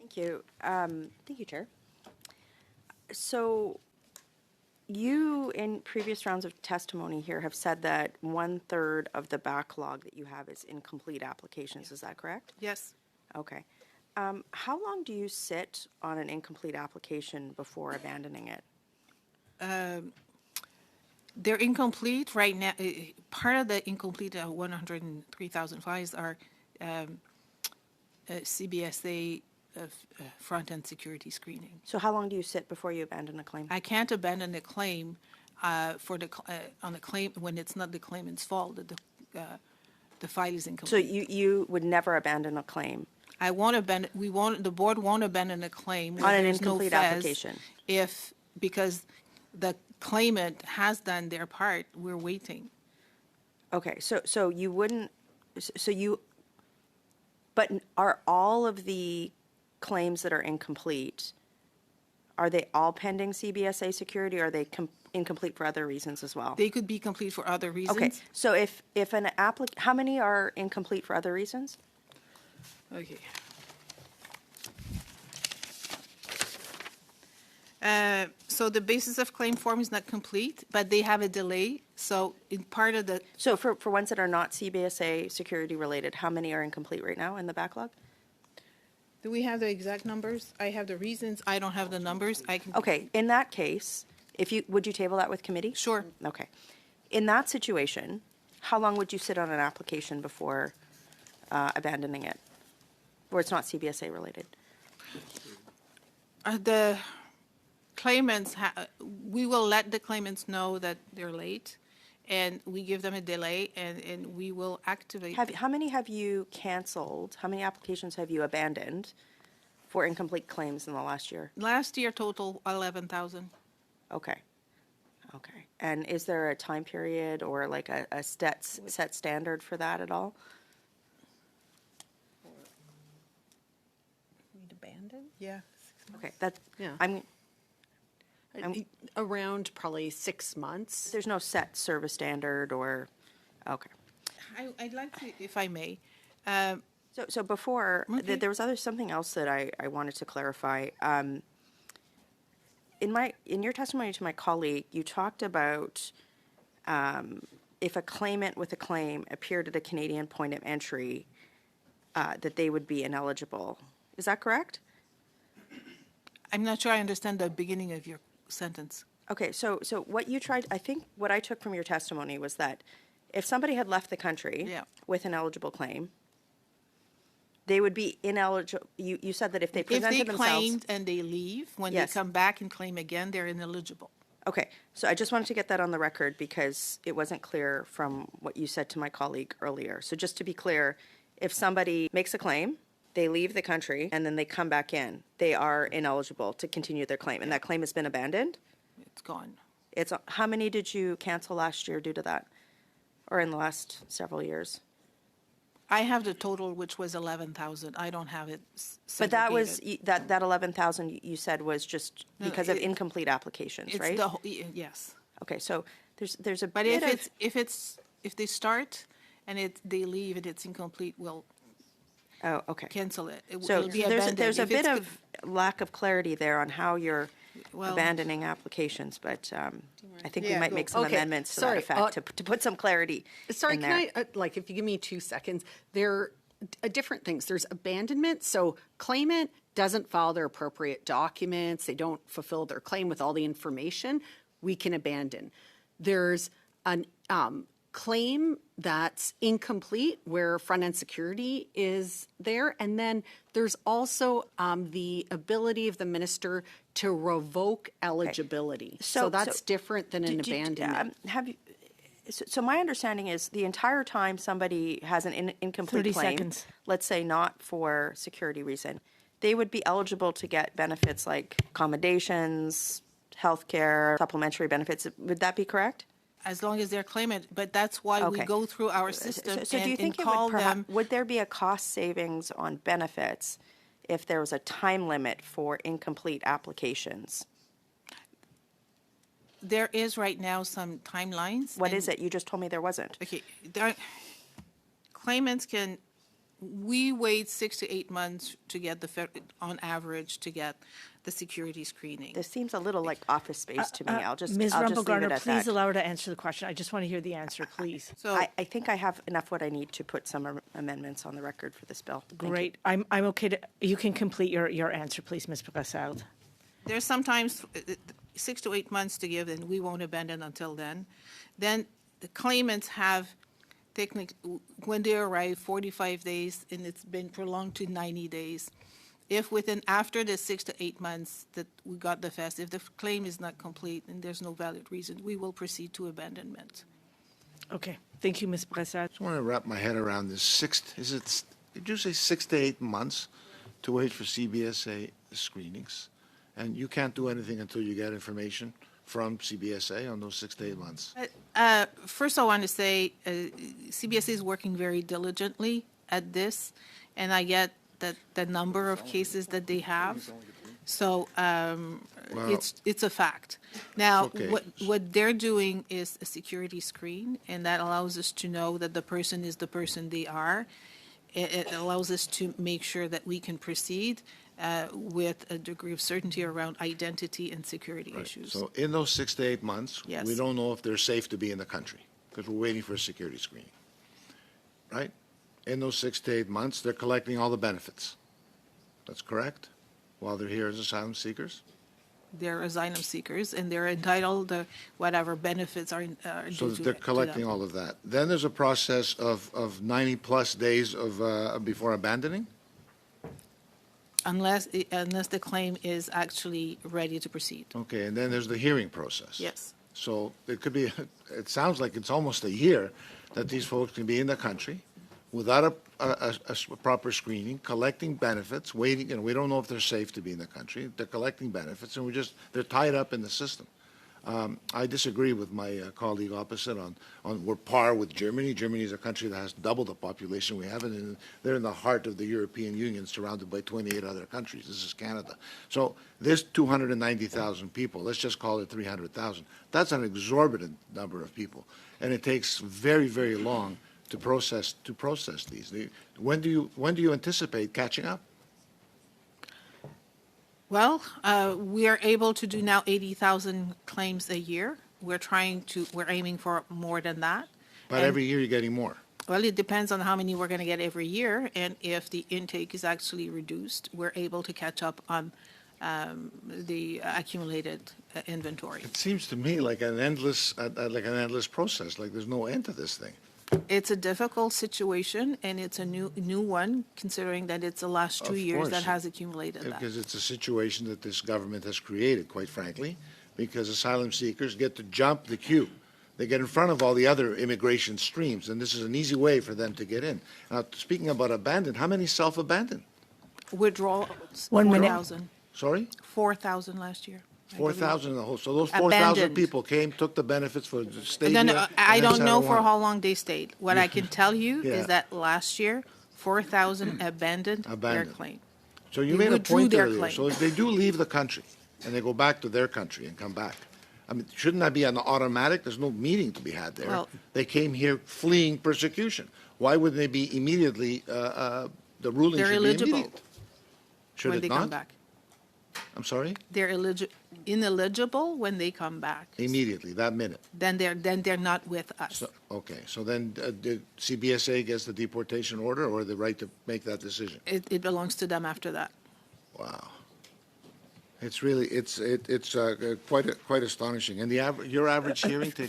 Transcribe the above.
Thank you. Thank you, Chair. So you, in previous rounds of testimony here, have said that 1/3 of the backlog that you have is incomplete applications. Is that correct? Yes. Okay. How long do you sit on an incomplete application before abandoning it? They're incomplete right now. Part of the incomplete 103,000 files are CBSA front-end security screening. So how long do you sit before you abandon a claim? I can't abandon a claim on a claim when it's not the claimant's fault that the file is So incomplete. you would never abandon a claim I won't abandon. The board won't abandon a claim on an there's no incomplete FES application? because the claimant has done their part. We're waiting. Okay, so you wouldn't, but are all of the claims that are incomplete, are they all pending CBSA security, or are they incomplete for other reasons as well? They could be complete for other reasons. Okay, so if an how many are incomplete for other reasons? Okay. So the basis of claim form is not complete, but they have a delay. So in part of the, So for ones that are not CBSA security related, how many are incomplete right now in the backlog? do we have the exact numbers? I have the reasons. I don't have the numbers. I can. Okay, in that case, would you table that with committee? Sure. Okay. In that situation, how long would you sit on an application before abandoning it, where it's not CBSA related? The claimants, we will let the claimants know that they're late, and we give them a delay, and we will activate. How many have you canceled? How many applications have you abandoned for incomplete claims in the last year? Last year, total 11,000. Okay. Okay. And is there a time period or like a set standard for that at all? We'd abandon? Yeah. Okay, that's, Yeah. I'm, Around probably 6 months. there's no set service standard or, okay. I'd like to, if I may, So before, Okay. there was something else that I wanted to clarify. In your testimony to my colleague, you talked about if a claimant with a claim appeared at a Canadian point of entry, that they would be ineligible. Is that correct? I'm not sure I understand the beginning of your sentence. Okay, so what you tried, I think what I took from your testimony was that if somebody had left the country Yeah. with an eligible claim, they would be ineligible. You said that if they If presented they themselves. claimed and they leave, when Yes. they come back and claim again, they're ineligible. Okay, so I just wanted to get that on the record because it wasn't clear from what you said to my colleague earlier. So just to be clear, if somebody makes a claim, they leave the country, and then they come back in, they are ineligible to continue their claim, and that claim has been abandoned? It's gone. How many did you cancel last year due to that, or in the last several years? I have the total, which was 11,000. I don't have it But that was, segregated. that 11,000 you said was just No, because of it- incomplete applications, It's right? the yes. Okay, so there's a But bit if they start and they leave and it's incomplete, we'll oh, okay. cancel it. So It'll be there's abandoned. a If bit it's of lack of clarity there on how you're Well- abandoning applications, but I think we Yeah, might go. make some Okay, amendments to that sorry, effect to put some clarity Sorry, in can there. I, like, if you give me 2 seconds, there are different things. There's abandonment, so claimant doesn't file their appropriate documents, they don't fulfill their claim with all the information, we can abandon. There's an claim that's incomplete where front-end security is there, and then there's also the ability of the minister to revoke eligibility. So that's different than an abandonment. So my understanding is the entire time somebody has an incomplete 30 claim, seconds. let's say not for security reason, they would be eligible to get benefits like accommodations, healthcare, supplementary benefits. Would that be correct? As long as they're claimant, but that's why we Okay. go through our system So do you think and call them. would there be a cost savings on benefits if there was a time limit for incomplete applications? There is right now some timelines. What is it? You just told me there wasn't. Okay, claimants can we wait 6 to 8 months to get on average, to get the security screening. This seems a little like Office Space to me. Ms. I'll just leave Rumpel-Garner, it at please that. allow her to answer the question. I just want to hear the answer, please. So I think I have enough what I need to put some amendments on the record for this bill. Thank you. Great. I'm okay to, you can complete your answer, please, Ms. Brassard. there's sometimes 6 to 8 months to give, and we won't abandon until then. Then the claimants have technically, when they arrive, 45 days, and it's been prolonged to 90 days. If after the 6 to 8 months that we got the FES, if the claim is not complete and there's no valid reason, we will proceed to abandonment. Okay. Thank you, Ms. Brassard. I want to wrap my head around this did you say 6 to 8 months to wait for CBSA screenings? And you can't do anything until you get information from CBSA on those 6 to 8 months? First, I want to say CBSA is working very diligently at this, and I get that the number of cases that they have. So it's a fact. Now, Okay. what they're doing is a security screen, and that allows us to know that the person is the person they are. It allows us to make sure that we can proceed with a degree of certainty around identity and security issues. So in those 6 to 8 months, Yes. we don't know if they're safe to be in the country because we're waiting for a security screening, right? In those 6 to 8 months, they're collecting all the benefits. That's correct? While they're here as asylum seekers? They're asylum seekers, and they're entitled to whatever benefits are So due to they're collecting them. all of that. Then there's a process of 90-plus days before abandoning? Unless the claim is actually ready to proceed. Okay, and then there's the hearing process. Yes. So it could be, it sounds like it's almost a year that these folks can be in the country without a proper screening, collecting benefits, waiting, and we don't know if they're safe to be in the country. They're collecting benefits, and they're tied up in the system. I disagree with my colleague opposite on we're par with Germany. Germany is a country that has double the population we have, and they're in the heart of the European Union, surrounded by 28 other countries. This is Canada. So this 290,000 people, let's just call it 300,000. That's an exorbitant number of people, and it takes very, very long to process these. When do you anticipate catching up? Well, we are able to do now 80,000 claims a year. We're aiming for more than that. But And- every year you're getting more. Well, it depends on how many we're going to get every year, and if the intake is actually reduced, we're able to catch up on the accumulated inventory. It seems to me like an endless process. Like there's no end to this thing. It's a difficult situation, and it's a new one, considering that it's the last 2 Of years that course. has accumulated that. Because it's a situation that this government has created, quite frankly, because asylum seekers get to jump the queue. They get in front of all the other immigration streams, and this is an easy way for them to get in. Now, speaking about abandoned, how many self-abandoned? Withdrawals, 1 minute. 4,000. Sorry? 4,000 last year. I believe. 4,000 in the whole. So those 4,000 Abandoned. people came, took the benefits for stayed No, here. no, I and don't decided, know "I for want-" how long they stayed. What I can tell you Yeah. is that last year, 4,000 abandoned their Abandoned. claim. So you They made a withdrew point their earlier. claim. So if they do leave the country and they go back to their country and come back, I mean, shouldn't that be an automatic? There's no meeting to be had there. Well- They came here fleeing persecution. Why wouldn't they be immediately, the ruling They're should be eligible immediate? Should when it they not? come back. I'm sorry? They're ineligible when they come back. Immediately, that minute. Then they're not with us. So, okay, so then did CBSA gets the deportation order or the right to make that decision? It belongs to them after that. Wow. It's really, it's quite astonishing. And your average hearing takes